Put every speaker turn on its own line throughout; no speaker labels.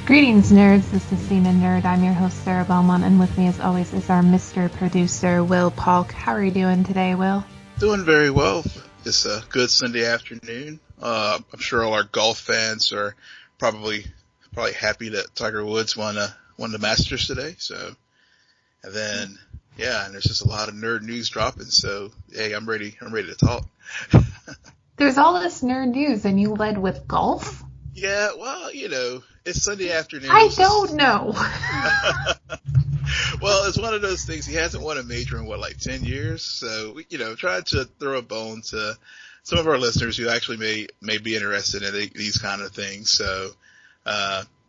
Greetings, nerds. This is SNN Nerd. I'm your host, Sarah Belmont, and with me, as always, is our Mr. Producer, Will Polk. How are you doing today, Will?
Doing very well. It's a good Sunday afternoon. I'm sure all our golf fans are probably happy that Tiger Woods won the Masters today. So, and then and there's just a lot of nerd news dropping. So, hey, I'm ready to talk.
There's all this nerd news, and you led with golf?
Yeah, well, it's Sunday afternoon.
I don't know.
Well, it's one of those things. He hasn't won a major in 10 years. So, we, tried to throw a bone to some of our listeners who actually may be interested in these kind of things. So,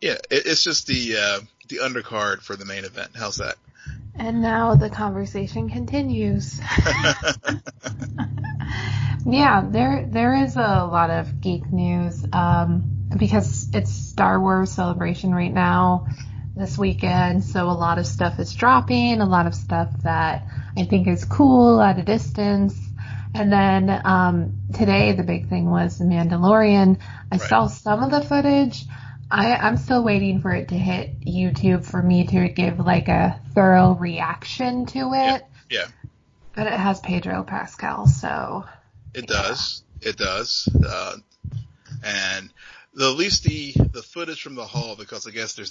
it's just the undercard for the main event. How's that?
And now the conversation continues. Yeah, there is a lot of geek news, because it's Star Wars Celebration right now this weekend, so a lot of stuff is dropping, a lot of stuff that I think is cool at a distance. And then today the big thing was the Mandalorian. I saw some of the footage. I'm still waiting for it to hit YouTube for me to give like a thorough reaction to it.
Yeah.
But it has Pedro Pascal, so
it does. It does. And at least the footage from the hall, because I guess there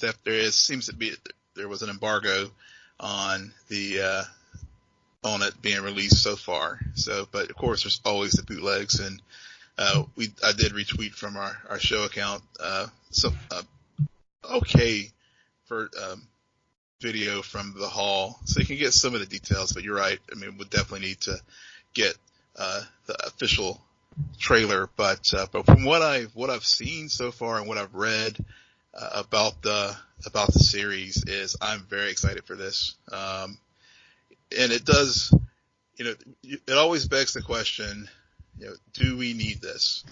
was an embargo on it being released so far. So, but of course there's always the bootlegs, and I did retweet from our show account for video from the hall, so you can get some of the details. But you're right. I mean, we definitely need to get the official trailer. But from what I've seen so far and what I've read about the series is I'm very excited for this. And it does, it always begs the question, do we need this?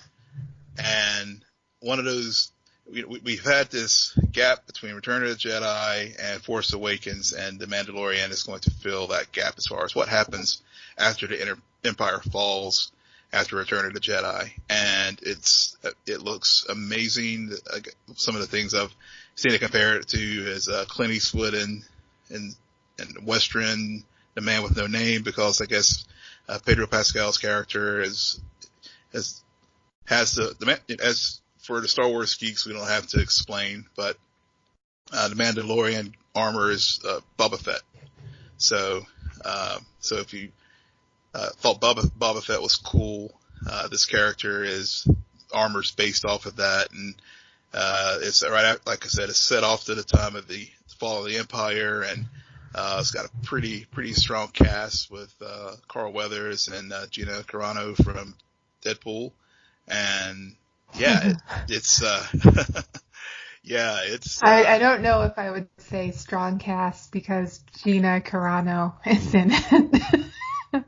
And one of those, we've had this gap between Return of the Jedi and Force Awakens, and The Mandalorian is going to fill that gap as far as what happens after the Empire falls after Return of the Jedi. And it looks amazing. Some of the things I've seen to compare it to is Clint Eastwood in Western, The Man with No Name, because I guess Pedro Pascal's character has as for the Star Wars geeks, we don't have to explain, but the Mandalorian armor is Boba Fett. So if you thought Boba Fett was cool, this character armor's based off of that, and it's like I said, it's set off to the time of the fall of the Empire, and it's got a pretty strong cast with Carl Weathers and Gina Carano from Deadpool, and it's
I don't know if I would say strong cast because Gina Carano is in it.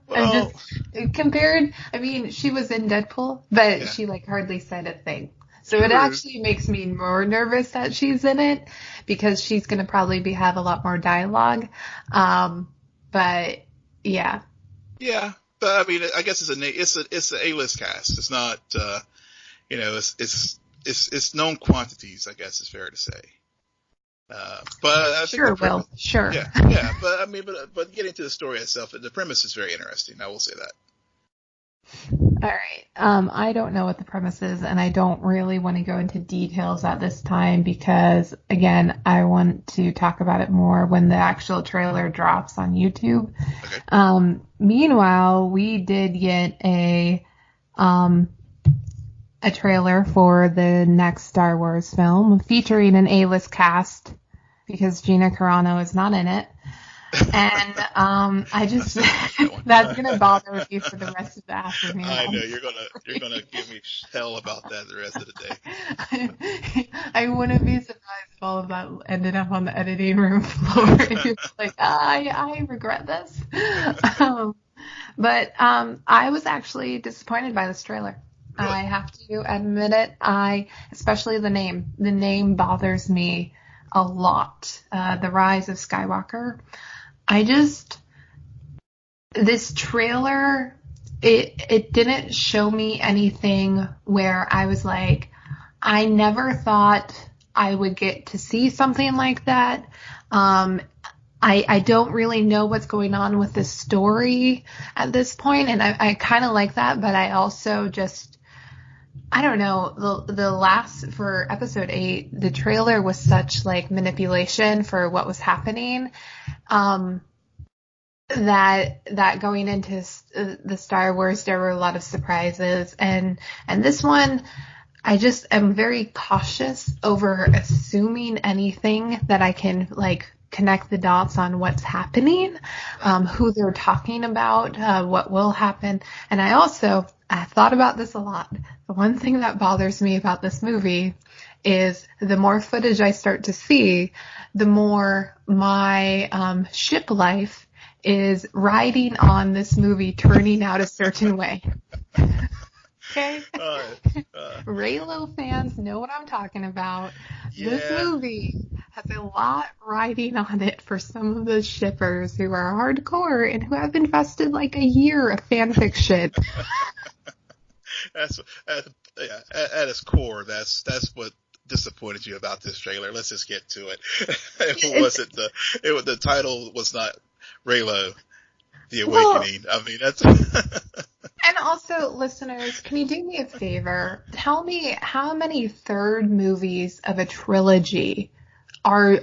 Well,
she was in Deadpool, but she hardly said a thing. So it actually makes me more nervous that she's in it, because she's going to probably have a lot more dialogue. But yeah. Yeah,
but I mean, I guess it's an A-list cast. It's not, it's known quantities, I guess is fair to say. But I think
sure.
Yeah, but I mean, but getting to the story itself, the premise is very interesting. I will say that.
All right. I don't know what the premise is, and I don't really want to go into details at this time because, again, I want to talk about it more when the actual trailer drops on YouTube.
Okay.
Meanwhile, we did get a trailer for the next Star Wars film featuring an A-list cast because Gina Carano is not in it. And I just that's gonna bother you for the rest of the afternoon.
I know you're gonna give me hell about that the rest of the day.
I wouldn't be surprised if all of that ended up on the editing room floor. You're like, I regret this. But I was actually disappointed by this trailer.
Really?
I have to admit it. Especially the name. The name bothers me a lot. The Rise of Skywalker. This trailer, it didn't show me anything where I was like, I never thought I would get to see something like that. I don't really know what's going on with this story at this point, and I kind of like that, but I also just, I don't know, the last, for episode 8, the trailer was such like manipulation for what was happening, that going into the Star Wars, there were a lot of surprises, and this one, I just am very cautious over assuming anything that I can like connect the dots on what's happening, who they're talking about, what will happen. And I thought about this a lot. The one thing that bothers me about this movie is the more footage I start to see, the more my ship life is riding on this movie turning out a certain way. Okay? Raylo fans know what I'm talking about. Yeah. This movie has a lot riding on it for some of the shippers who are hardcore and who have invested like a year of fan fiction.
At its core, that's what disappointed you about this trailer. Let's just get to it. The title was not Raylo, The Awakening. Well, I mean, that's.
And also, listeners, can you do me a favor? Tell me how many third movies of a trilogy are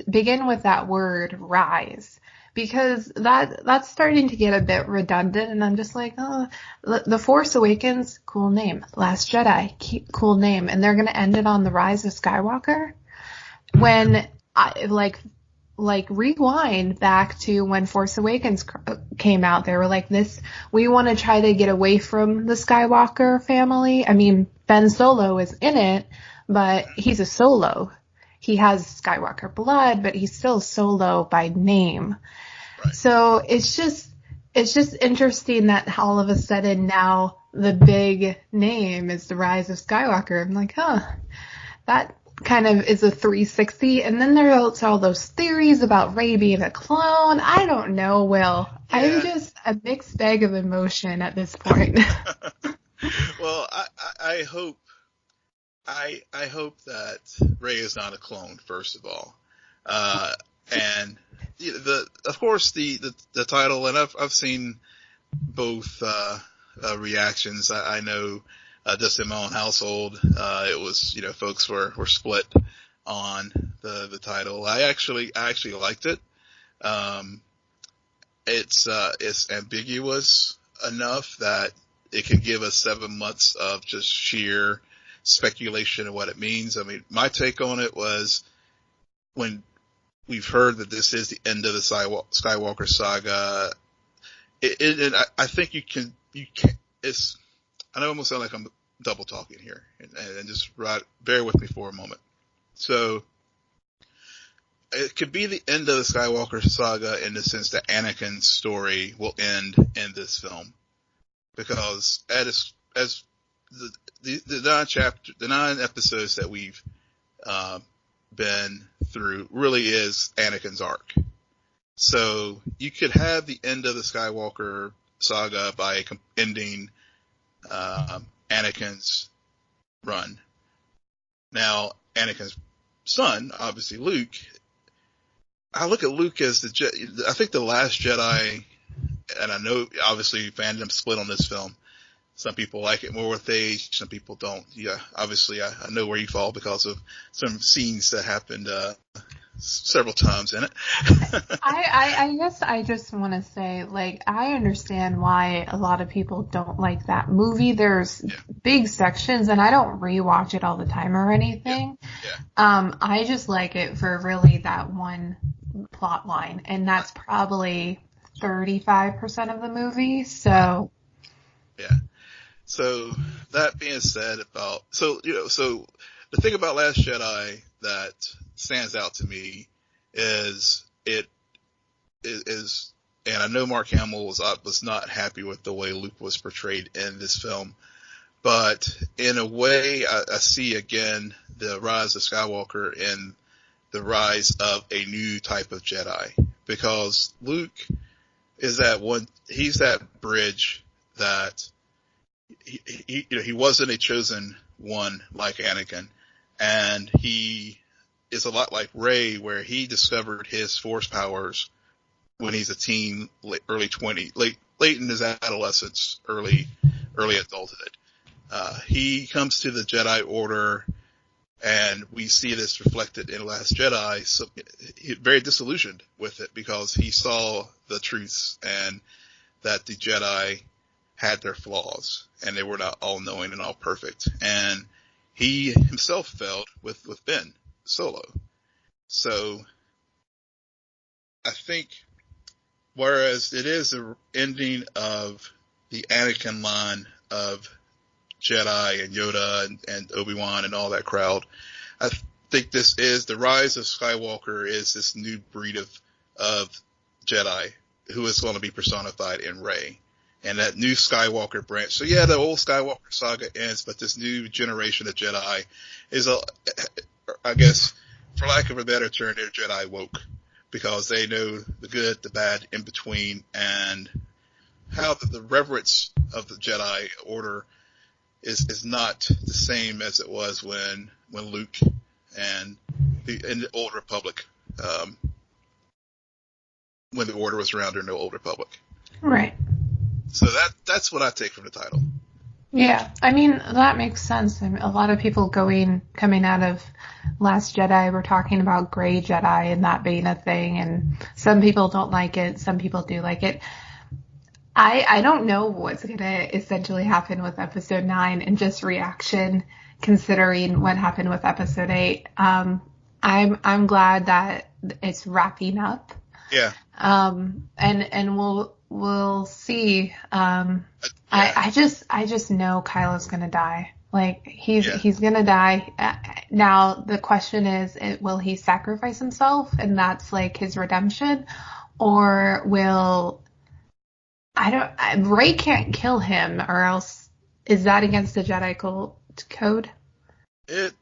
begin with that word rise, because that's starting to get a bit redundant, and I'm just like, oh, The Force Awakens, cool name. Last Jedi, cool name, and they're gonna end it on the Rise of Skywalker. When I like rewind back to when Force Awakens came out, they were like, we want to try to get away from the Skywalker family. I mean, Ben Solo is in it, but he's a Solo. He has Skywalker blood, but he's still Solo by name. Right. So it's just interesting that all of a sudden now the big name is the Rise of Skywalker. I'm like, that kind of is a 360. And then there's all those theories about Rey being a clone. I don't know, Will. Yeah. I'm just a mixed bag of emotion at this point.
Well, I hope that Rey is not a clone, first of all. And of course the title, and I've seen both reactions. I know just in my own household, it was, folks were split on the title. I actually liked it. It's ambiguous enough that it could give us 7 months of just sheer speculation of what it means. I mean, my take on it was, when we've heard that this is the end of the Skywalker saga, and I think you can, I know I'm going to sound like I'm double talking here, and just bear with me for a moment. So, it could be the end of the Skywalker saga in the sense that Anakin's story will end in this film. Because as the 9 episodes that we've been through really is Anakin's arc. So you could have the end of the Skywalker saga by ending Anakin's run. Now, Anakin's son, obviously Luke, I look at Luke as I think the Last Jedi, and I know obviously fandom split on this film. Some people like it more with age, some people don't. Yeah, obviously I know where you fall because of some scenes that happened several times in it.
I guess I just want to say, like, I understand why a lot of people don't like that movie. There's big sections, and I don't rewatch it all the time or anything. Yeah. I just like it for really that one plot line, and that's probably 35% of the movie. So.
Yeah. So that being said, so the thing about Last Jedi that stands out to me is, and I know Mark Hamill was not happy with the way Luke was portrayed in this film, but in a way I see again the rise of Skywalker and the rise of a new type of Jedi, because Luke is he's that bridge that he wasn't a chosen one like Anakin. and he is a lot like Rey, where he discovered his Force powers when he's a teen, late in his adolescence, early adulthood. He comes to the Jedi Order, and we see this reflected in Last Jedi. So he's very disillusioned with it because he saw the truths and that the Jedi had their flaws and they were not all knowing and all perfect. And he himself failed with Ben Solo. So I think, whereas it is the ending of the Anakin line of Jedi and Yoda and Obi-Wan and all that crowd, I think this is the Rise of Skywalker, is this new breed of Jedi who is going to be personified in Rey. And that new Skywalker branch. So yeah, the old Skywalker saga ends, but this new generation of Jedi is I guess, for lack of a better term, they're Jedi woke, because they know the good, the bad, in between, and how the reverence of the Jedi Order is not the same as it was when Luke and in the Old Republic, when the Order was around during the Old Republic.
Right.
So that's what I take from the title.
Yeah, I mean, that makes sense. I mean, a lot of people coming out of Last Jedi were talking about Grey Jedi and that being a thing, and some people don't like it, some people do like it. I don't know what's going to essentially happen with Episode 9 and just reaction, considering what happened with Episode 8. I'm glad that it's wrapping up.
Yeah.
And we'll see. I just know Kylo's gonna die. Like, he's gonna die. Now the question is, will he sacrifice himself and that's like his redemption, or will Rey can't kill him, or else is that against the Jedi code?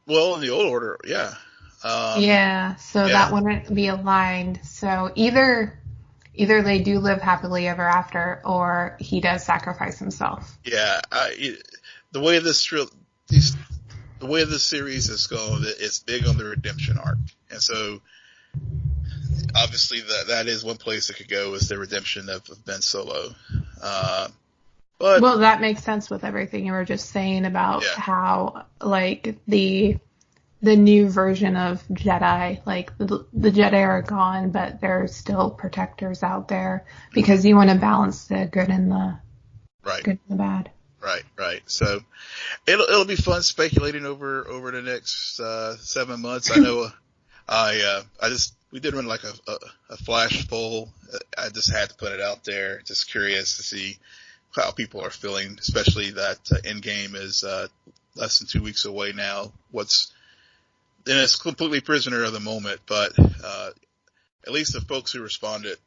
Well, in the Old Order, yeah.
That wouldn't be aligned. So either they do live happily ever after, or he does sacrifice himself.
Yeah, the way this series is going, it's big on the redemption arc, and so obviously that is one place it could go, is the redemption of Ben Solo. But
that makes sense with everything you were just saying about how, like, the new version of Jedi, like the Jedi are gone, but there's still protectors out there, because you want to balance the good and the good and the bad.
Right. So it'll be fun speculating over the next 7 months. I know we did run like a flash poll. I just had to put it out there, just curious to see how people are feeling, especially that Endgame is less than 2 weeks away now. And it's completely prisoner of the moment, but at least the folks who responded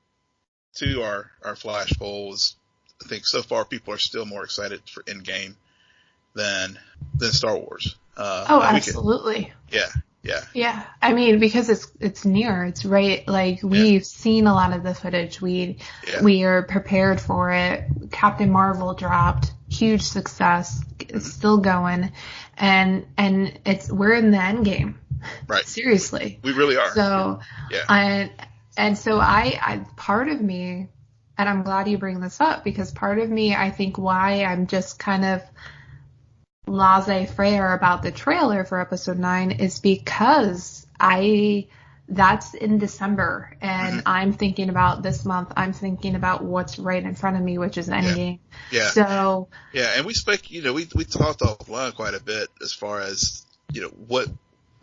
to our flash polls, I think so far people are still more excited for Endgame than Star Wars.
Absolutely. Yeah. I mean, because it's near, it's right. Like, we've seen a lot of the footage. We are prepared for it. Captain Marvel dropped, huge success. It's still going, and we're in the end game.
Right.
Seriously.
We really are.
So, and so I part of me, and I'm glad you bring this up, because part of me, I think why I'm just kind of laissez-faire about the trailer for Episode 9 is because that's in December, and I'm thinking about this month. I'm thinking about what's right in front of me, which is Endgame.
Yeah.
So.
Yeah, and we talked offline quite a bit as far as,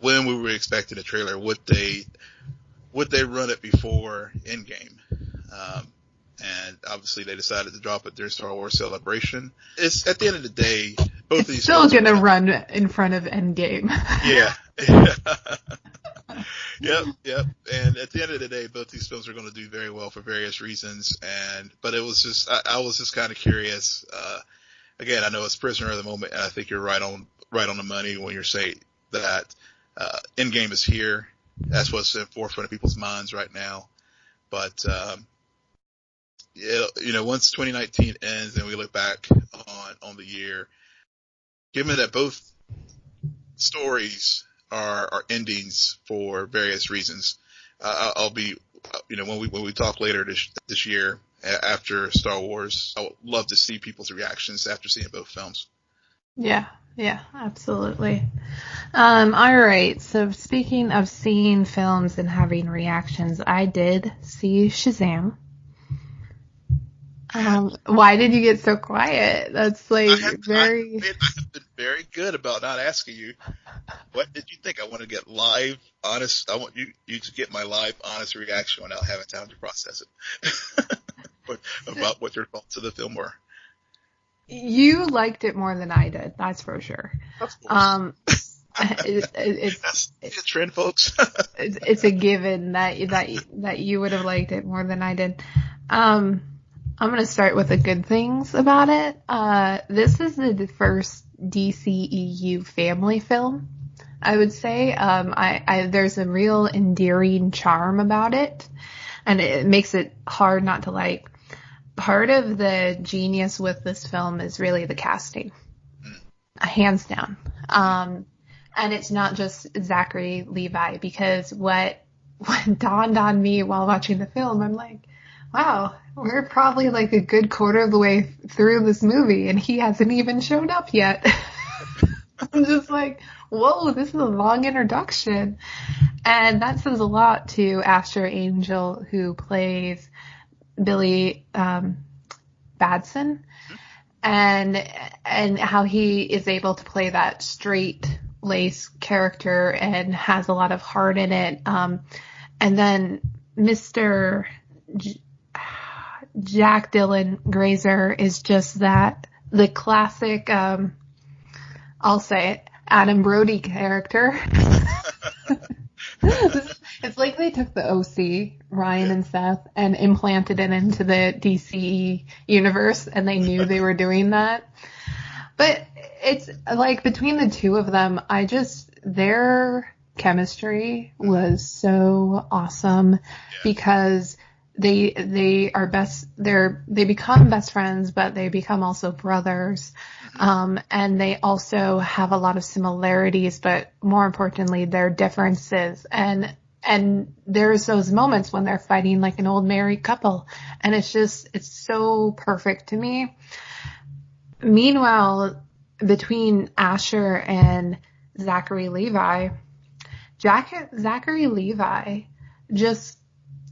when we were expecting a trailer, would they run it before Endgame? And obviously they decided to drop it during Star Wars Celebration. It's, at the end of the day, both of these
still going to run in front of Endgame.
Yeah. Yep. And at the end of the day, both these films are going to do very well for various reasons. But it was just, I was just kind of curious. Again, I know it's prisoner of the moment, and I think you're right on the money when you're saying that Endgame is here. That's what's in forefront of people's minds right now. But once 2019 ends and we look back on the year, given that both stories are endings for various reasons. I'll be, when we talk later this year after Star Wars, I would love to see people's reactions after seeing both films.
Yeah, absolutely. All right. So speaking of seeing films and having reactions, I did see Shazam. Why did you get so quiet? That's like
I have been very good about not asking you. What did you think? I want to get live, honest. I want you to get my live, honest reaction without having time to process it. About what your thoughts of the film were.
You liked it more than I did. That's for sure.
Of course.
It's
a trend, folks.
it's a given that you would have liked it more than I did. I'm going to start with the good things about it. This is the first DCEU family film, I would say. There's a real endearing charm about it, and it makes it hard not to like. Part of the genius with this film is really the casting, hands down. And it's not just Zachary Levi, because what dawned on me while watching the film, I'm like, wow, we're probably like a good quarter of the way through this movie and he hasn't even shown up yet. I'm just like, whoa, this is a long introduction. And that says a lot to Asher Angel, who plays Billy Batson, and how he is able to play that straight-laced character and has a lot of heart in it. And then Mr. Jack Dylan Grazer is just the classic, I'll say it, Adam Brody character. It's like they took the OC, Ryan and Seth, and implanted it into the DC universe, and they knew they were doing that. But it's like between the two of them, their chemistry was so awesome because they become best friends, but they become also brothers. And they also have a lot of similarities, but more importantly, their differences. And there's those moments when they're fighting like an old married couple. And it's so perfect to me. Meanwhile, between Asher and Zachary Levi, Zachary Levi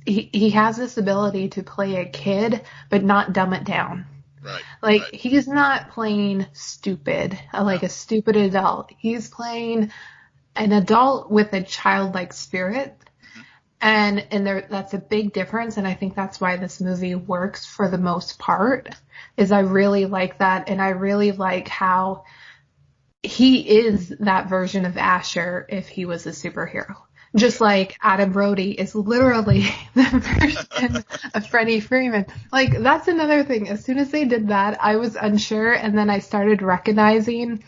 he has this ability to play a kid, but not dumb it down.
Right.
He's not playing stupid, like a stupid adult. He's playing an adult with a childlike spirit. And that's a big difference. And I think that's why this movie works for the most part, is I really like that. And I really like how he is that version of Asher if he was a superhero. Just like Adam Brody is literally the version of Freddie Freeman. Like, that's another thing. As soon as they did that, I was unsure, and then I started recognizing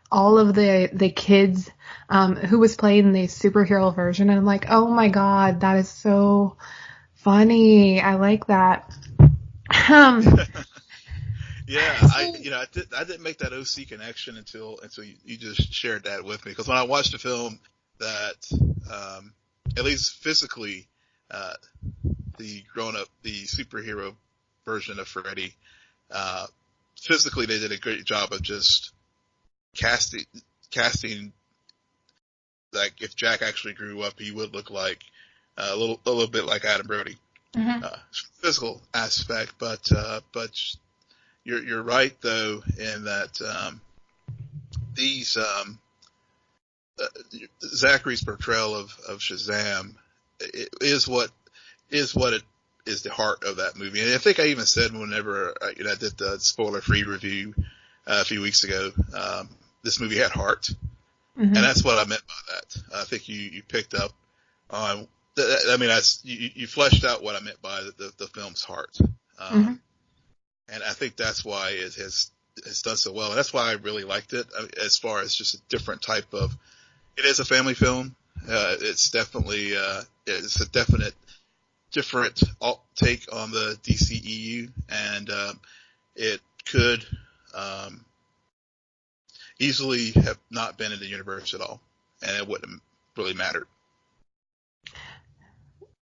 all of the kids who was playing the superhero version, and I'm like, oh my god, that is so funny. I like that.
Yeah, I didn't make that OC connection until you just shared that with me, because when I watched the film, that at least physically, the superhero version of Freddy, physically they did a great job of just casting like if Jack actually grew up, he would look like a little bit like Adam Brody. Physical aspect, but you're right though in that these Zachary's portrayal of Shazam is what it is, the heart of that movie. And I think I even said whenever I did the spoiler-free review a few weeks ago, this movie had heart, and that's what I meant by that. I think you picked up on. I mean, you fleshed out what I meant by the film's heart, and I think that's why it has done so well. And that's why I really liked it. As far as just a different type of. It is a family film. It's definitely it's a definite different take on the DCEU, and it could easily have not been in the universe at all. and it wouldn't have really mattered.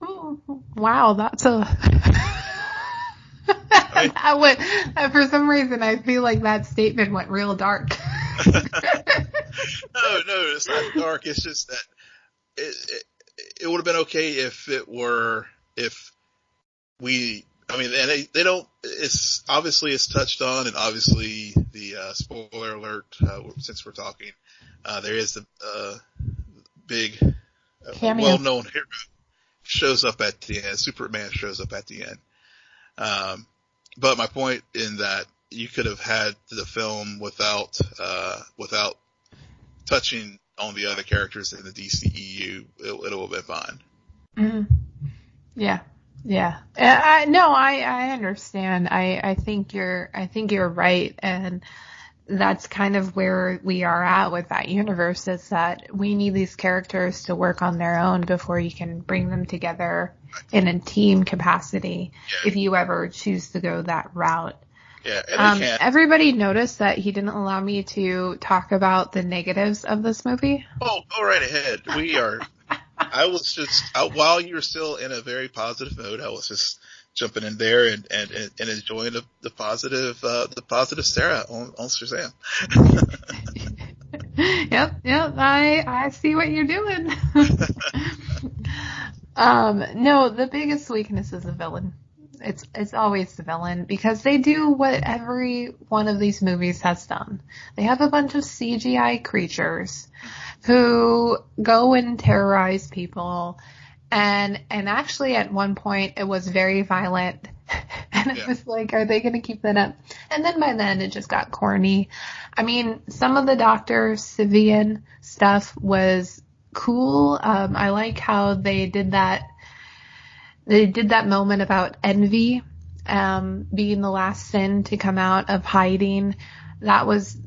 Oh, wow, that's a. For some reason, I feel like that statement went real dark.
No, it's not dark. It's just that it would have been okay if we. I mean, and they don't. It's obviously it's touched on, and obviously the spoiler alert. Since we're talking, there is the big, well-known hero shows up at the end. Superman shows up at the end. But my point in that you could have had the film without touching on the other characters in the DCEU. It would have been fine.
Mm-hmm. Yeah. I understand. I think you're right, and that's kind of where we are at with that universe. Is that we need these characters to work on their own before you can bring them together in a team capacity. Yeah. If you ever choose to go that route.
Yeah, and
everybody noticed that he didn't allow me to talk about the negatives of this movie.
Oh, go right ahead. I was just while you were still in a very positive mood, I was just jumping in there and enjoying the positive Sarah on Shazam.
Yep. I see what you're doing. No, the biggest weakness is the villain. It's always the villain, because they do what every one of these movies has done. They have a bunch of CGI creatures who go and terrorize people, and actually at one point it was very violent, and it was like, are they going to keep that up? And then by then it just got corny. I mean, some of the Dr. Sivian stuff was cool. I like how they did that. They did that moment about envy, being the last sin to come out of hiding. That was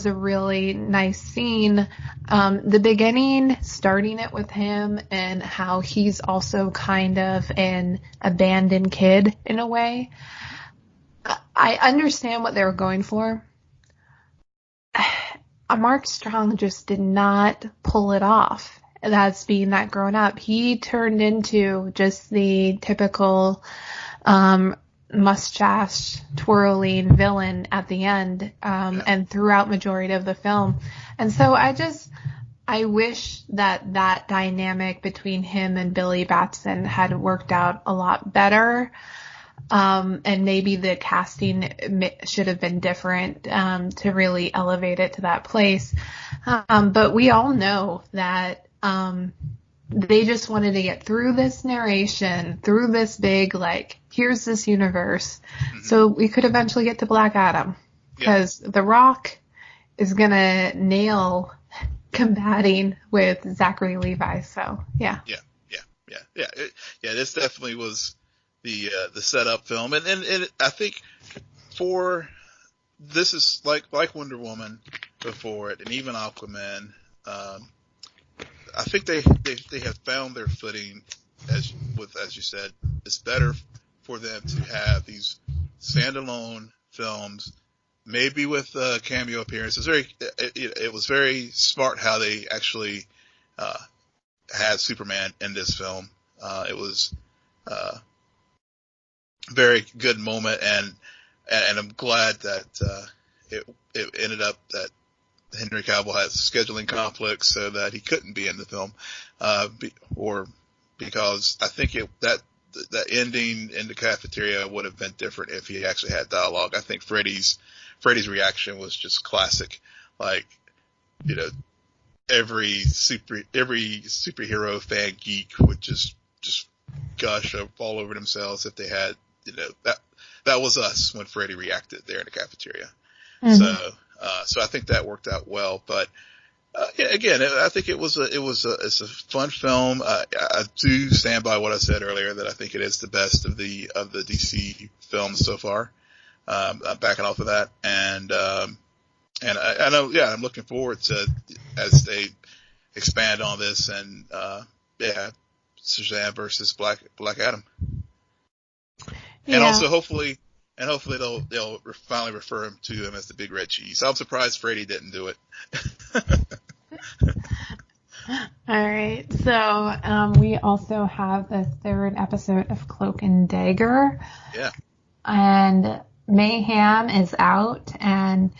a really nice scene. The beginning, starting it with him and how he's also kind of an abandoned kid in a way. I understand what they were going for. Mark Strong just did not pull it off. That's being that grown up. He turned into just the typical mustache twirling villain at the end, and throughout majority of the film. And so I wish that dynamic between him and Billy Batson had worked out a lot better. And maybe the casting should have been different, to really elevate it to that place. But we all know that they just wanted to get through this narration, through this big, like, here's this universe, so we could eventually get to Black Adam. Because The Rock is going to nail combating with Zachary Levi, so, yeah.
This definitely was the setup film. And I think this is like Wonder Woman before it, and even Aquaman, I think they have found their footing, as you said. It's better for them to have these standalone films, maybe with cameo appearances. It was very smart how they actually had Superman in this film. It was very good moment, and I'm glad that it ended up that Henry Cavill had scheduling conflicts so that he couldn't be in the film, because I think that ending in the cafeteria would have been different if he actually had dialogue. I think Freddy's reaction was just classic. Like, every superhero fan geek would just gush all over themselves if they had, that was us when Freddy reacted there in the cafeteria. Mm-hmm. So I think that worked out well, but again, I think it's a fun film. I do stand by what I said earlier, that I think it is the best of the DC films so far. I'm backing off of that, and I know, I'm looking forward to, as they expand on this, and Shazam versus Black Adam, and also hopefully they'll finally refer to him as the Big Red Cheese. I'm surprised Freddy didn't do it.
All right. So we also have the third episode of Cloak and Dagger.
Yeah.
And Mayhem is out. And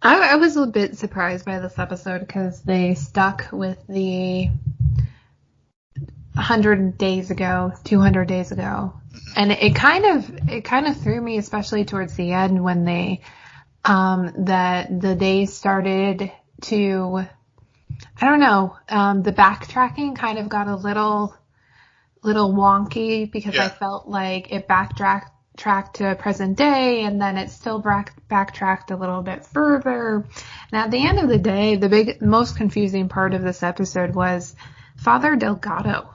I was a bit surprised by this episode because they stuck with the 100 days ago, 200 days ago. And it kind of threw me, especially towards the end when they, that the days started to, I don't know, the backtracking kind of got a little wonky because I felt like it backtracked to present day and then it still backtracked a little bit further. And at the end of the day, the most confusing part of this episode was Father Delgado.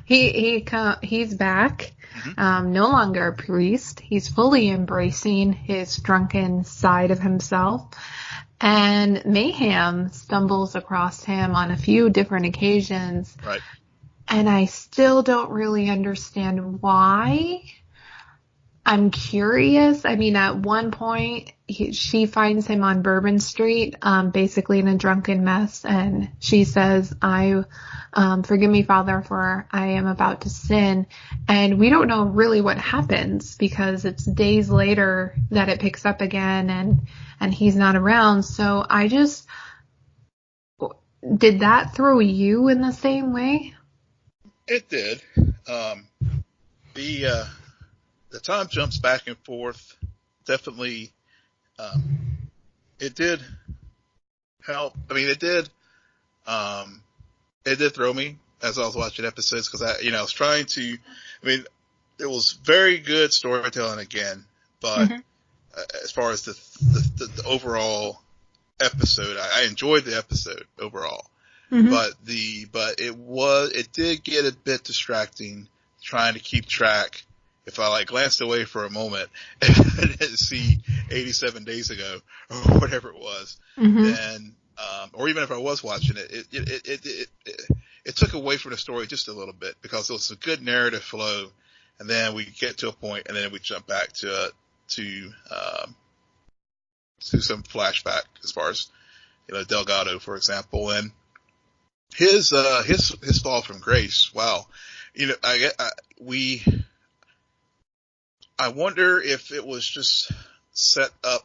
He's back, no longer a priest. He's fully embracing his drunken side of himself. And Mayhem stumbles across him on a few different occasions.
Right.
And I still don't really understand why. I'm curious. I mean, at one point, she finds him on Bourbon Street, basically in a drunken mess, and she says, forgive me, Father, for I am about to sin. And we don't know really what happens because it's days later that it picks up again and he's not around. So did that throw you in the same way?
It did. The time jumps back and forth. Definitely, it did help. I mean, it did throw me as I was watching episodes because I was trying to. I mean, it was very good storytelling again, but as far as the overall episode, I enjoyed the episode overall. But it did get a bit distracting trying to keep track. If I glanced away for a moment and I didn't see 87 days ago or whatever it was, then, or even if I was watching it, it took away from the story just a little bit because it was a good narrative flow. And then we get to a point and then we jump back to some flashback as far as, Delgado, for example, and his fall from grace. Wow. I wonder if it was just set up.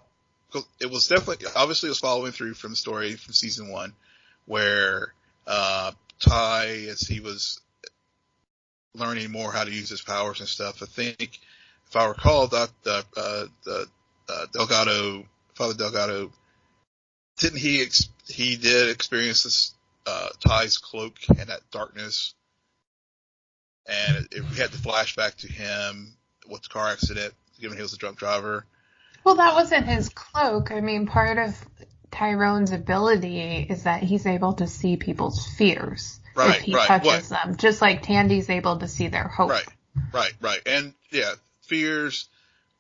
It was definitely, obviously, it was following through from the story from season 1, where Ty, as he was learning more how to use his powers and stuff. I think, if I recall, Delgado, Father Delgado, didn't he did experience this Ty's cloak and that darkness, and we had the flashback to him with the car accident, given he was a drunk driver.
Well, that wasn't his cloak. I mean, part of Tyrone's ability is that he's able to see people's fears if he touches them, just like Tandy's able to see their hope.
Right. And fears,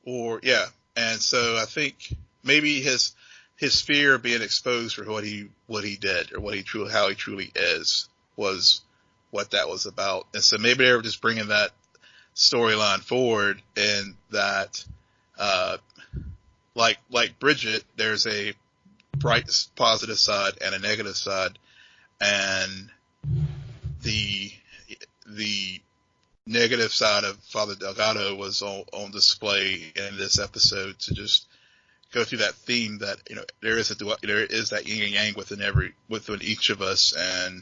and so I think maybe his fear of being exposed for what he did or how he truly is was what that was about. And so maybe they were just bringing that storyline forward, and that, like Bridget, there's a bright positive side and a negative side, and the negative side of Father Delgado was on display in this episode to just go through that theme that, there is that yin and yang within each of us, and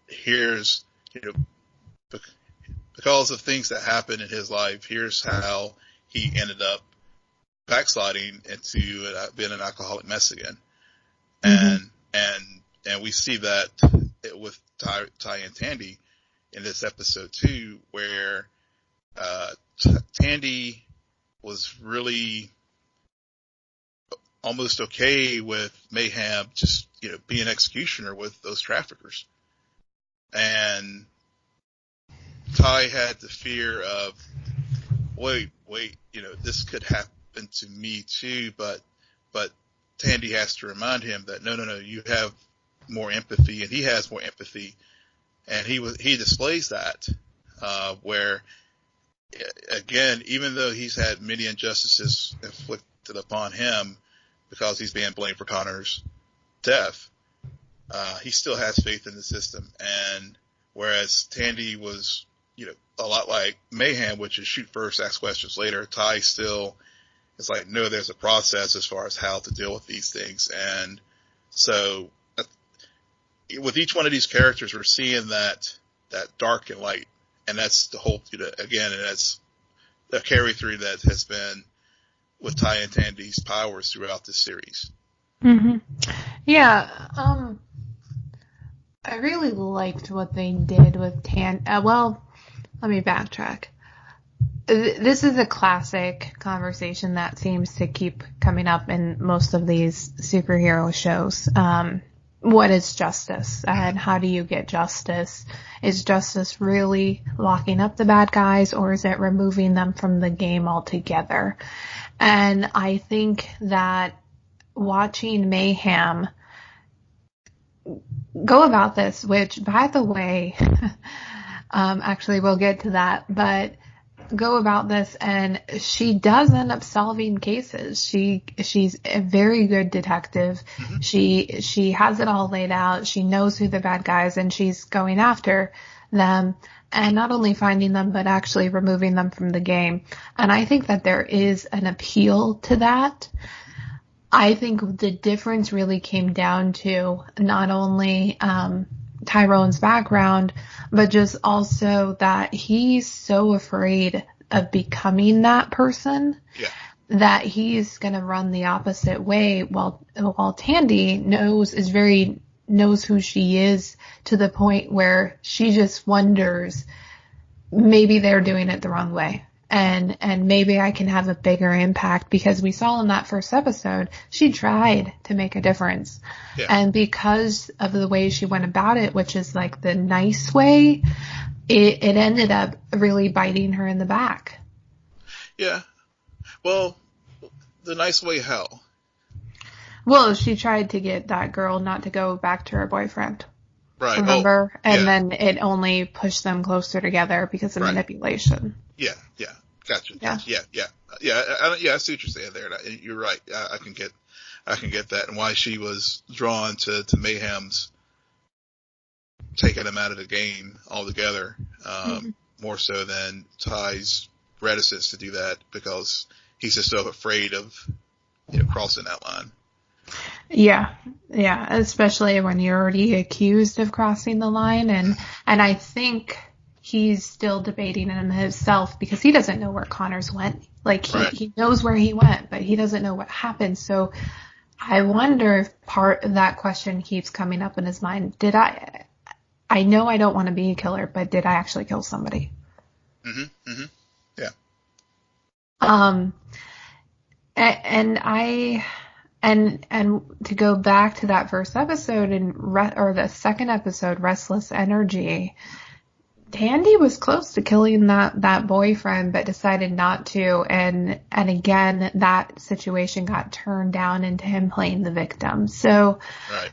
here's, because of things that happened in his life, here's how he ended up backsliding into being an alcoholic mess again. And we see that with Ty and Tandy in this episode too, where Tandy was really almost okay with Mayhem just, being an executioner with those traffickers. And Ty had the fear of, wait, this could happen to me too, but Tandy has to remind him that no, you have more empathy, and he has more empathy, and he displays that, where, again, even though he's had many injustices inflicted upon him because he's being blamed for Connor's death, he still has faith in the system. And whereas Tandy was, a lot like Mayhem, which is shoot first, ask questions later, Ty still is like, no, there's a process as far as how to deal with these things. And so with each one of these characters, we're seeing that dark and light. And that's the whole, again, and that's a carry through that has been with Ty and Tandy's powers throughout this series.
Mm-hmm. Yeah. I really liked what they did with well, let me backtrack. This is a classic conversation that seems to keep coming up in most of these superhero shows. What is justice, and how do you get justice? Is justice really locking up the bad guys, or is it removing them from the game altogether? And I think that watching Mayhem go about this, which, by the way, actually we'll get to that, but go about this, and she does end up solving cases. She's a very good detective. Mm-hmm. She has it all laid out. She knows who the bad guys, and she's going after them, and not only finding them, but actually removing them from the game. And I think that there is an appeal to that. I think the difference really came down to not only Tyrone's background, but just also that he's so afraid of becoming that person that he's going to run the opposite way, while Tandy knows who she is, to the point where she just wonders, maybe they're doing it the wrong way. And maybe I can have a bigger impact, because we saw in that first episode, she tried to make a difference. Yeah. And because of the way she went about it, which is like the nice way, it ended up really biting her in the back.
Yeah. Well, the nice way how?
Well, she tried to get that girl not to go back to her boyfriend.
Right.
Remember? Oh, yeah. And then it only pushed them closer together because of manipulation.
Yeah. Gotcha. Yeah. I see what you're saying there. You're right. I can get that, and why she was drawn to Mayhem's taking him out of the game altogether, more so than Ty's reticence to do that, because he's just so afraid of crossing that line.
Yeah, especially when you're already accused of crossing the line, and I think he's still debating in himself, because he doesn't know where Connors went. Like, he knows where he went, but he doesn't know what happened. So I wonder if part of that question keeps coming up in his mind. I know I don't want to be a killer, but did I actually kill somebody?
Mm-hmm. Yeah.
And to go back to that first episode or the second episode, Restless Energy, Tandy was close to killing that boyfriend, but decided not to. And again, that situation got turned down into him playing the victim. So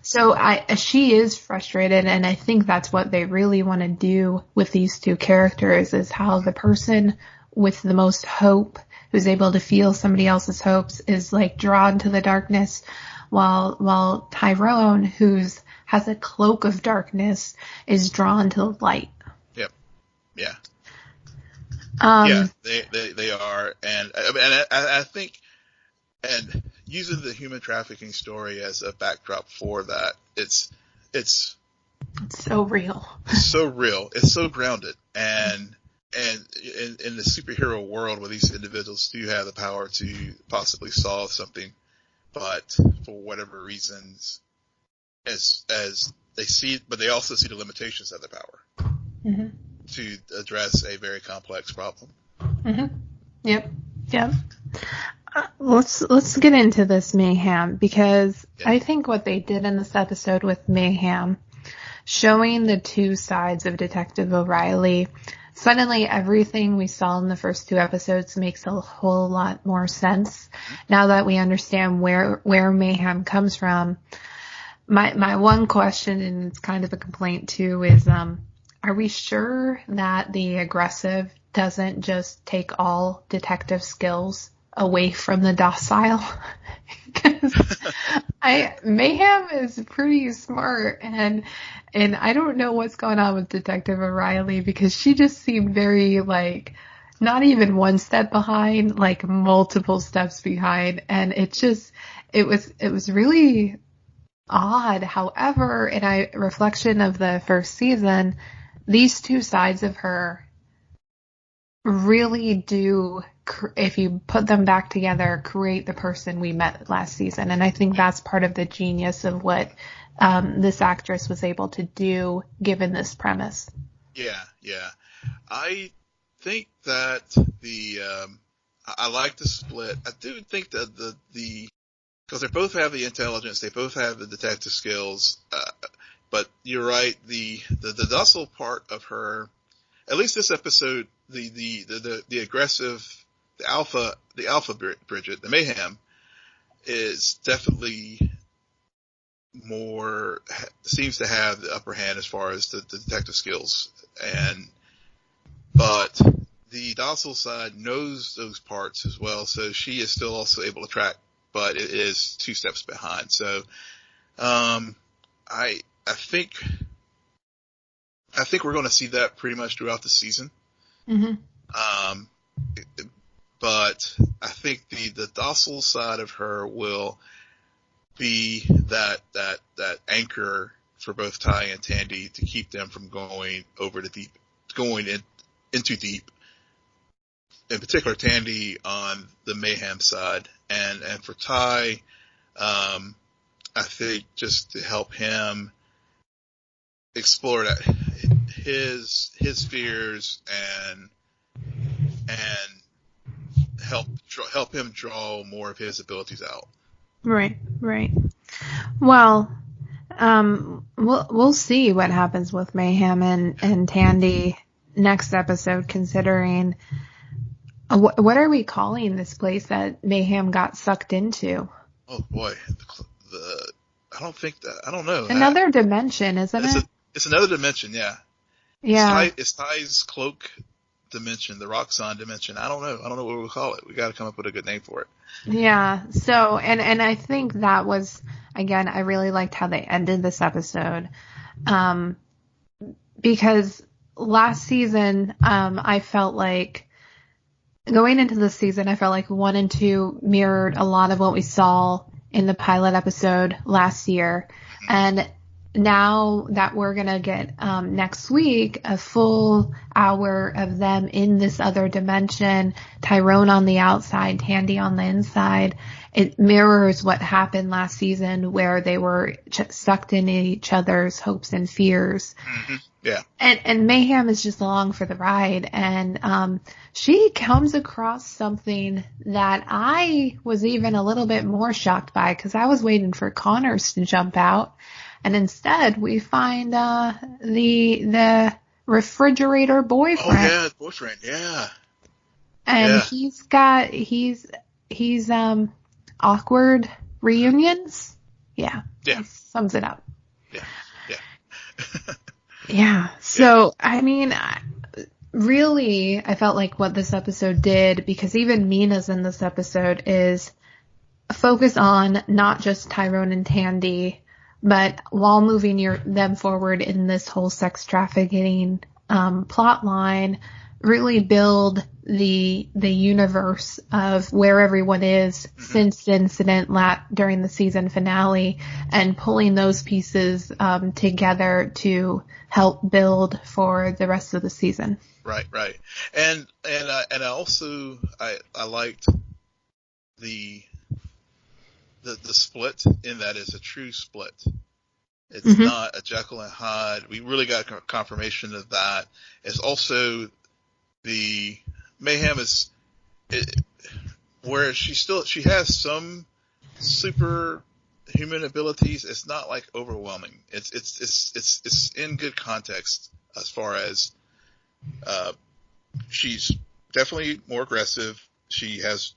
she is frustrated. And I think that's what they really want to do with these two characters, is how the person with the most hope, who's able to feel somebody else's hopes, is like drawn to the darkness, while Tyrone, has a cloak of darkness, is drawn to the light.
Yeah. They are, and I think, and using the human trafficking story as a backdrop for that, it's
so real.
It's so real. It's so grounded, and in the superhero world, where these individuals do have the power to possibly solve something, but for whatever reasons, as they see, but they also see the limitations of their power. Mm-hmm. To address a very complex problem.
Mm-hmm. Yep. Let's get into this Mayhem, because I think what they did in this episode with Mayhem, showing the two sides of Detective O'Reilly, suddenly everything we saw in the first two episodes makes a whole lot more sense now that we understand where Mayhem comes from. My one question, and it's kind of a complaint too, is are we sure that the aggressive doesn't just take all detective skills away from the docile. Because Mayhem is pretty smart, and I don't know what's going on with Detective O'Reilly, because she just seemed very, like, not even one step behind, like multiple steps behind, and it was really odd. However, in a reflection of the first season, these two sides of her really do, if you put them back together, create the person we met last season. And I think that's part of the genius of what this actress was able to do given this premise.
Yeah. I think that I like the split. I do think that because they both have the intelligence, they both have the detective skills, but you're right, the docile part of her, at least this episode, the aggressive, the alpha Bridget, the Mayhem, is definitely seems to have the upper hand as far as the detective skills, but the docile side knows those parts as well, so she is still also able to track, but it is 2 steps behind. So, I think we're going to see that pretty much throughout the season.
Mm-hmm.
But I think the docile side of her will be that anchor for both Ty and Tandy to keep them from going into deep. In particular, Tandy on the Mayhem side, and for Ty, I think just to help him explore that his fears and help him draw more of his abilities out.
Right. Well, we'll see what happens with Mayhem and Tandy next episode, considering what are we calling this place that Mayhem got sucked into?
Oh boy, I don't know.
Another dimension, isn't it?
It's another dimension, yeah.
Yeah.
It's Ty's cloak dimension, the Roxxon dimension. I don't know what we'll call it. We got to come up with a good name for it.
Yeah. So, and I think that was, again, I really liked how they ended this episode. Because last season, I felt like, going into this season, I felt like 1 and 2 mirrored a lot of what we saw in the pilot episode last year. And now that we're going to get next week a full hour of them in this other dimension, Tyrone on the outside, Tandy on the inside, it mirrors what happened last season where they were sucked into each other's hopes and fears.
Mm-hmm. Yeah.
And Mayhem is just along for the ride. And she comes across something that I was even a little bit more shocked by, because I was waiting for Connors to jump out. And instead, we find the refrigerator boyfriend.
Oh yeah, boyfriend, yeah.
And he's awkward reunions. Yeah. Sums it up.
Yeah.
Yeah. So, I mean, really, I felt like what this episode did, because even Mina's in this episode, is focus on not just Tyrone and Tandy, but while moving them forward in this whole sex trafficking plot line, really build the universe of where everyone is since the incident during the season finale, and pulling those pieces together to help build for the rest of the season.
Right. And I also I liked the split, in that it's a true split. It's not a Jekyll and Hyde. We really got confirmation of that. It's also the Mayhem where she has some superhuman abilities. It's not like overwhelming. It's in good context, as far as she's definitely more aggressive. She has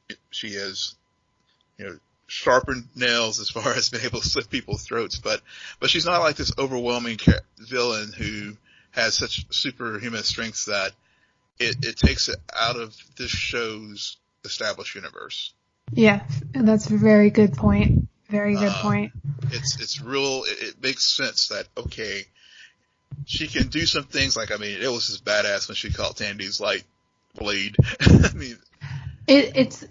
sharpened nails as far as being able to slit people's throats, but she's not like this overwhelming villain who has such superhuman strengths that it takes it out of this show's established universe.
Yeah, that's a very good point. Very good point.
It's real. It makes sense that, okay, she can do some things like, I mean, it was just badass when she caught Tandy's light blade. I mean,
It's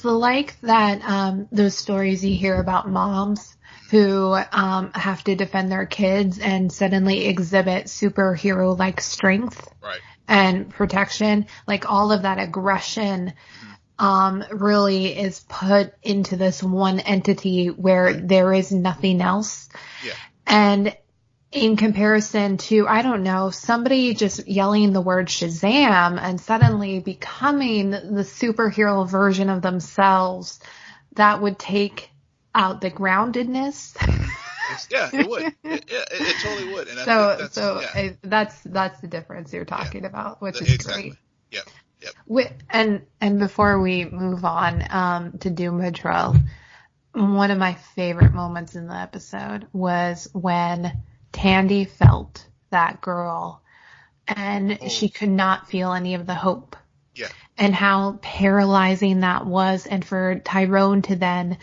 like that, those stories you hear about moms who have to defend their kids and suddenly exhibit superhero-like strength
right.
and protection. Like all of that aggression really is put into this one entity where there is nothing else.
Yeah.
And in comparison to, I don't know, somebody just yelling the word Shazam and suddenly becoming the superhero version of themselves, that would take out the groundedness.
Yeah, it would. It totally would. And I think
that's the difference you're talking about, which is
exactly.
Great.
Yep.
And before we move on to Doom Patrol, one of my favorite moments in the episode was when Tandy felt that girl and she could not feel any of the hope.
Yeah.
And how paralyzing that was, and for Tyrone to then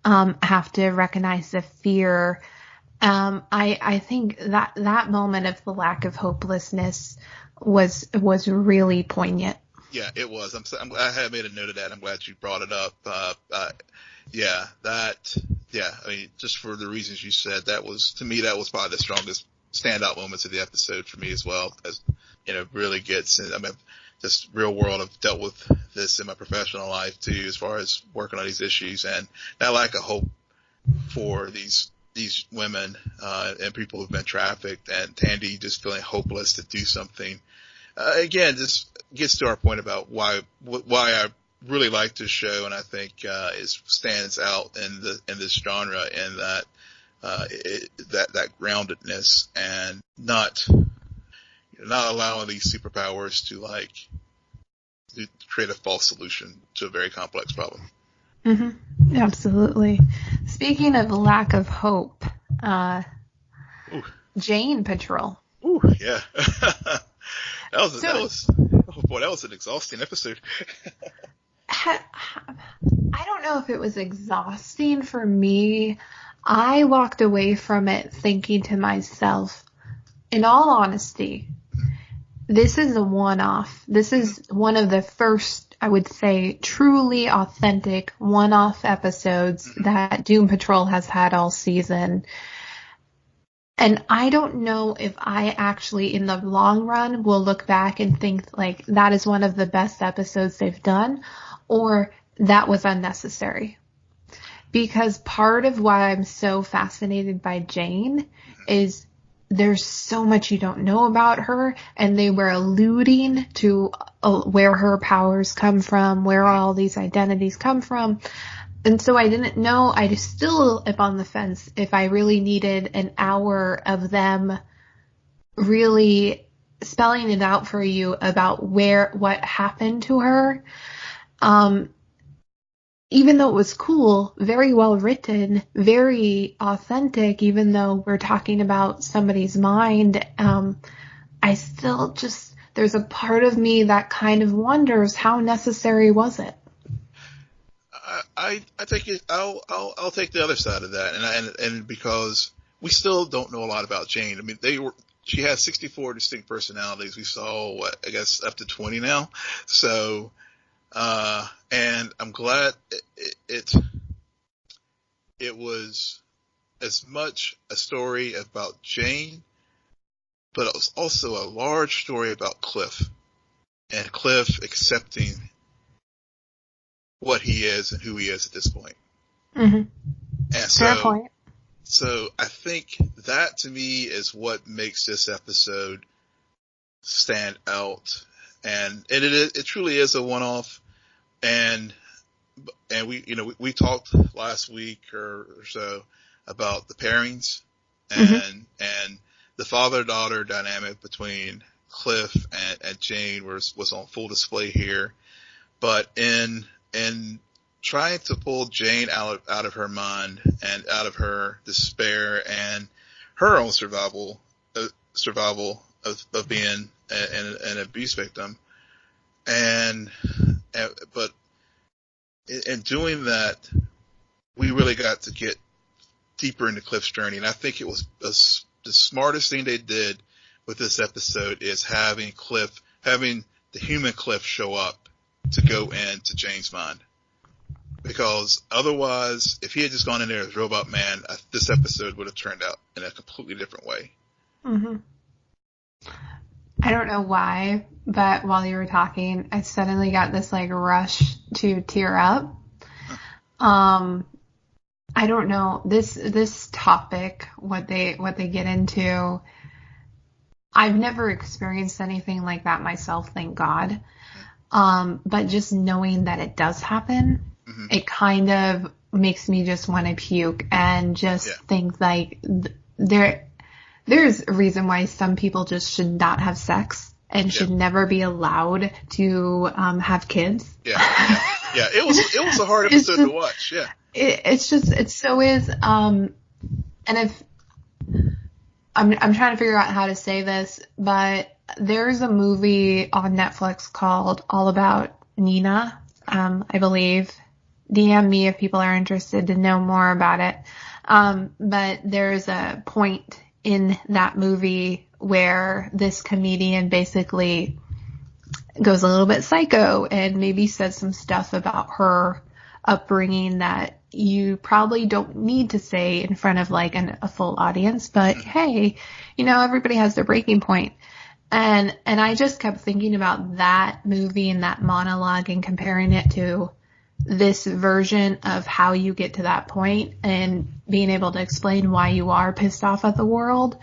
have to recognize the fear. I think that moment of the lack of hopelessness was really poignant.
Yeah, it was. I had made a note of that. I'm glad you brought it up. I mean, just for the reasons you said, to me, that was probably the strongest standout moments of the episode for me as well. As, really gets, I mean, just real world, I've dealt with this in my professional life too, as far as working on these issues, and that lack of hope for these women, and people who've been trafficked, and Tandy just feeling hopeless to do something. Again, this gets to our point about why I really like this show, and I think it stands out in this genre, and that groundedness, and not allowing these superpowers to create a false solution to a very complex problem.
Mm-hmm. Absolutely. Speaking of lack of hope, Jane Patrol.
Ooh, yeah. That was an exhausting episode.
I don't know if it was exhausting for me. I walked away from it thinking to myself, in all honesty, this is a one-off. This is one of the first, I would say, truly authentic one-off episodes that Doom Patrol has had all season. And I don't know if I actually, in the long run, will look back and think like that is one of the best episodes they've done, or that was unnecessary. Because part of why I'm so fascinated by Jane is there's so much you don't know about her, and they were alluding to where her powers come from, where all these identities come from. And so I didn't know, I still am on the fence if I really needed an hour of them really spelling it out for you about what happened to her. Even though it was cool, very well written, very authentic, even though we're talking about somebody's mind, I still just, there's a part of me that kind of wonders how necessary was it?
I take it. I'll take the other side of that, and because we still don't know a lot about Jane. I mean, she has 64 distinct personalities. We saw I guess up to 20 now. So, and I'm glad it was as much a story about Jane, but it was also a large story about Cliff, and Cliff accepting what he is and who he is at this point.
Mm-hmm.
And
fair point.
So I think that to me is what makes this episode stand out, and it truly is a one-off. And we talked last week or so about the pairings and the father-daughter dynamic between Cliff and Jane was on full display here, but in trying to pull Jane out of her mind and out of her despair and her own survival of being an abuse victim, but in doing that, we really got to get deeper into Cliff's journey. And I think it was the smartest thing they did with this episode is having the human Cliff show up to go into Jane's mind. Because otherwise, if he had just gone in there as Robot Man, this episode would have turned out in a completely different way.
Mm-hmm. I don't know why, but while you were talking, I suddenly got this like rush to tear up. I don't know, this topic, what they get into, I've never experienced anything like that myself, thank God. But just knowing that it does happen, mm-hmm. It kind of makes me just want to puke and just think like there's a reason why some people just should not have sex and should never be allowed to have kids. Yeah.
It was a hard episode to watch. Yeah.
It so is. And if I'm trying to figure out how to say this, but there's a movie on Netflix called All About Nina, I believe. DM me if people are interested to know more about it. But there's a point in that movie where this comedian basically goes a little bit psycho and maybe says some stuff about her upbringing that you probably don't need to say in front of like a full audience, but hey, everybody has their breaking point. And I just kept thinking about that movie and that monologue and comparing it to this version of how you get to that point and being able to explain why you are pissed off at the world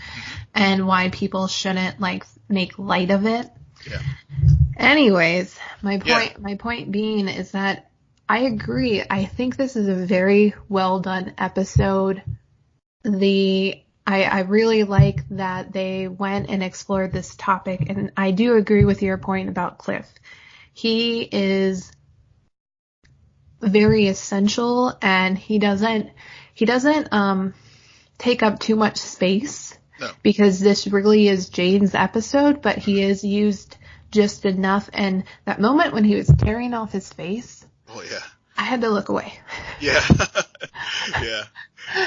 and why people shouldn't like make light of it. Yeah. Anyways, my point being is that I agree. I think this is a very well done episode. I really like that they went and explored this topic, and I do agree with your point about Cliff. He is very essential, and he doesn't take up too much space. No. Because this really is Jane's episode, but he is used just enough. And that moment when he was tearing off his face, oh yeah, I had to look away.
Yeah. Yeah.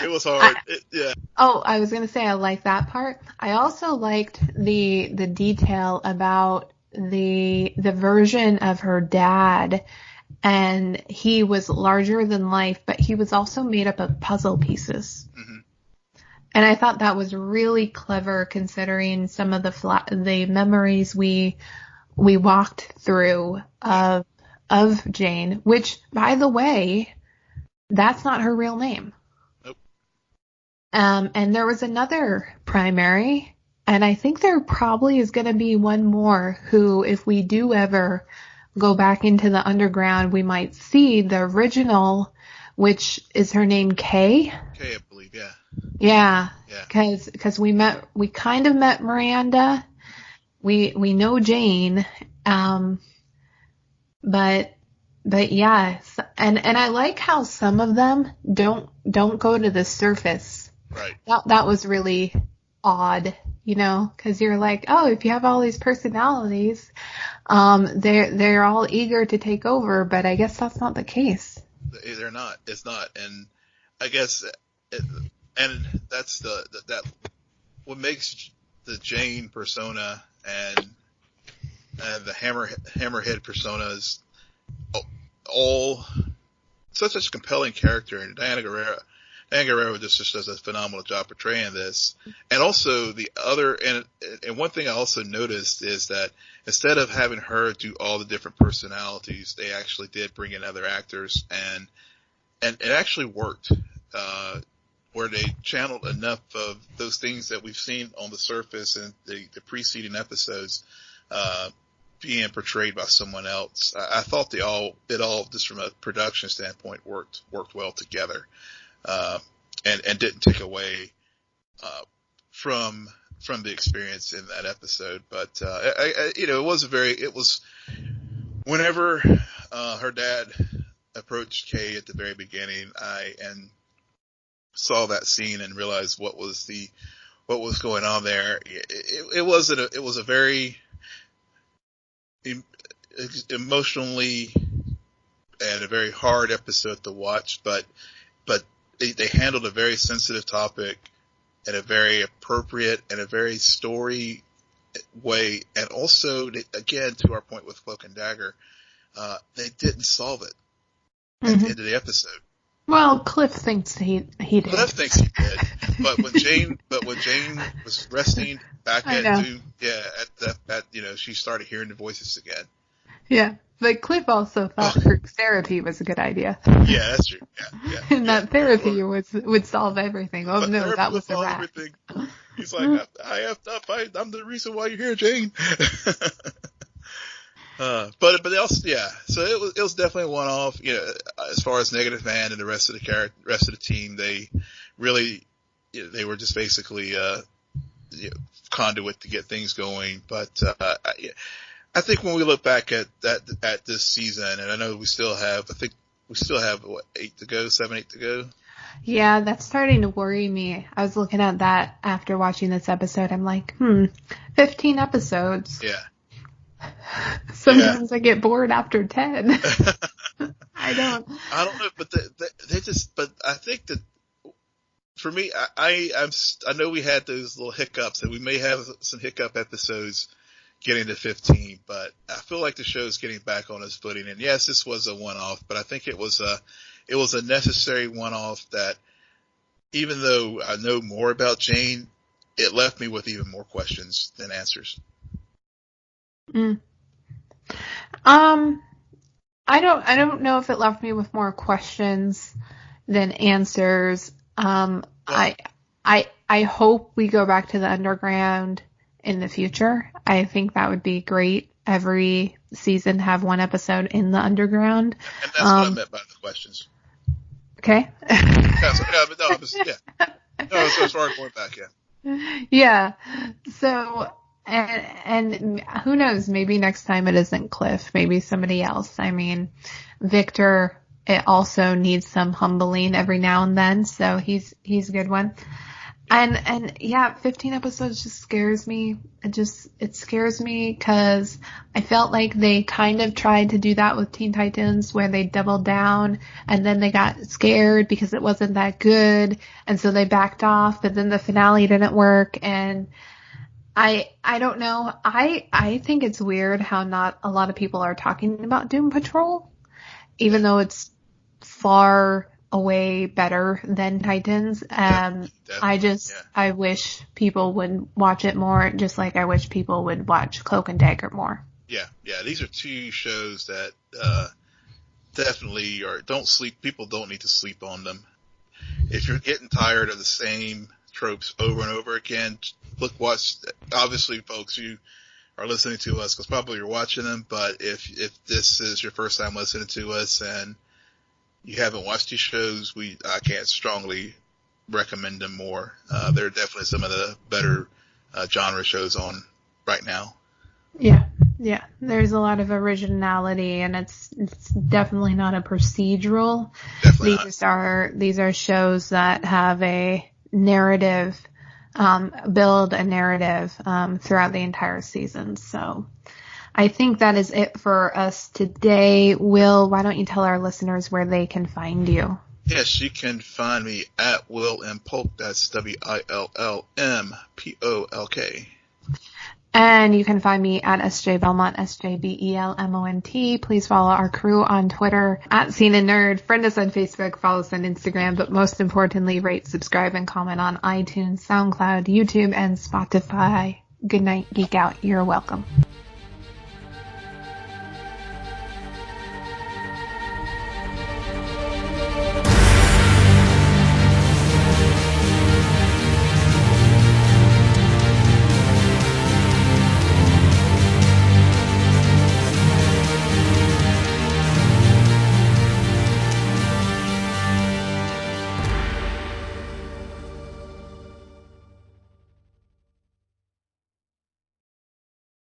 It was hard.
I was going to say I like that part. I also liked the detail about the version of her dad, and he was larger than life, but he was also made up of puzzle pieces. Mm-hmm. And I thought that was really clever considering some of the memories we walked through of Jane, which, by the way, that's not her real name. Nope. And there was another primary, and I think there probably is going to be one more who, if we do ever go back into the underground, we might see the original, which is her name Kay.
Kay, I believe, yeah.
Yeah. Because we kind of met Miranda. We know Jane. But yeah, and I like how some of them don't go to the surface.
Right.
That was really odd, because you're like, oh, if you have all these personalities, they're all eager to take over, but I guess that's not the case.
They're not. It's not, and I guess, and that's that what makes the Jane persona and the Hammerhead personas all such a compelling character, and Diana Guerrero just does a phenomenal job portraying this. And also the other, and one thing I also noticed is that instead of having her do all the different personalities, they actually did bring in other actors, and it actually worked, where they channeled enough of those things that we've seen on the surface in the preceding episodes, being portrayed by someone else. I thought it all just from a production standpoint worked well together, and didn't take away from the experience in that episode. But it was whenever her dad approached Kay at the very beginning, and saw that scene and realized what was going on there. It was a very emotionally and a very hard episode to watch, but they handled a very sensitive topic in a very appropriate and a very story way. And also, again, to our point with Cloak and Dagger, they didn't solve it at the end of the episode.
Well, Cliff thinks he did.
Cliff thinks he did, but when Jane was resting back at Doom, she started hearing the voices again.
Yeah, but Cliff also thought group therapy was a good idea.
Yeah, that's true. Yeah.
And that therapy would solve everything. Oh no, that was the rat.
Everything. He's like, I'm the reason why you're here, Jane. But they also, so it was definitely a one-off, as far as Negative Man and the rest of the team, they really, they were just basically, conduit to get things going. But, I think when we look back at this season, and I know we still have 8 to go, 7, 8 to go.
Yeah, that's starting to worry me. I was looking at that after watching this episode. I'm like, 15 episodes.
Yeah.
Sometimes I get bored after 10. I don't
know, but but I think that for me, I know we had those little hiccups, and we may have some hiccup episodes getting to 15, but I feel like the show's getting back on its footing. And yes, this was a one-off, but I think it was a necessary one-off that, even though I know more about Jane, it left me with even more questions than answers.
I don't know if it left me with more questions than answers. I hope we go back to the underground in the future. I think that would be great. Every season have one episode in the underground.
And that's what I meant by the questions.
Okay.
As far as going back,
Yeah. So, and who knows, maybe next time it isn't Cliff, maybe somebody else. I mean, Victor, it also needs some humbling every now and then, so he's a good one. And 15 episodes just scares me. It scares me because I felt like they kind of tried to do that with Teen Titans, where they doubled down and then they got scared because it wasn't that good, and so they backed off, but then the finale didn't work. And I don't know. I think it's weird how not a lot of people are talking about Doom Patrol, even though it's far away better than Titans. I wish people would watch it more, just like I wish people would watch Cloak and Dagger more.
Yeah. These are two shows that definitely people don't need to sleep on them. If you're getting tired of the same tropes over and over again, watch. Obviously, folks, you are listening to us because probably you're watching them. But if this is your first time listening to us and you haven't watched these shows, I can't strongly recommend them more. They're definitely some of the better genre shows on right now.
Yeah. There's a lot of originality, and it's definitely not a procedural. These are shows that have a narrative, build a narrative throughout the entire season. So I think that is it for us today. Will, why don't you tell our listeners where they can find you?
Yes, you can find me at Will M. Polk. That's WILLMPOLK.
And you can find me at SJ Belmont, SJBELMONT. Please follow our crew on Twitter at SNN Nerd. Friend us on Facebook, follow us on Instagram, but most importantly, rate, subscribe, and comment on iTunes, SoundCloud, YouTube, and Spotify. Good night, Geek Out. You're welcome.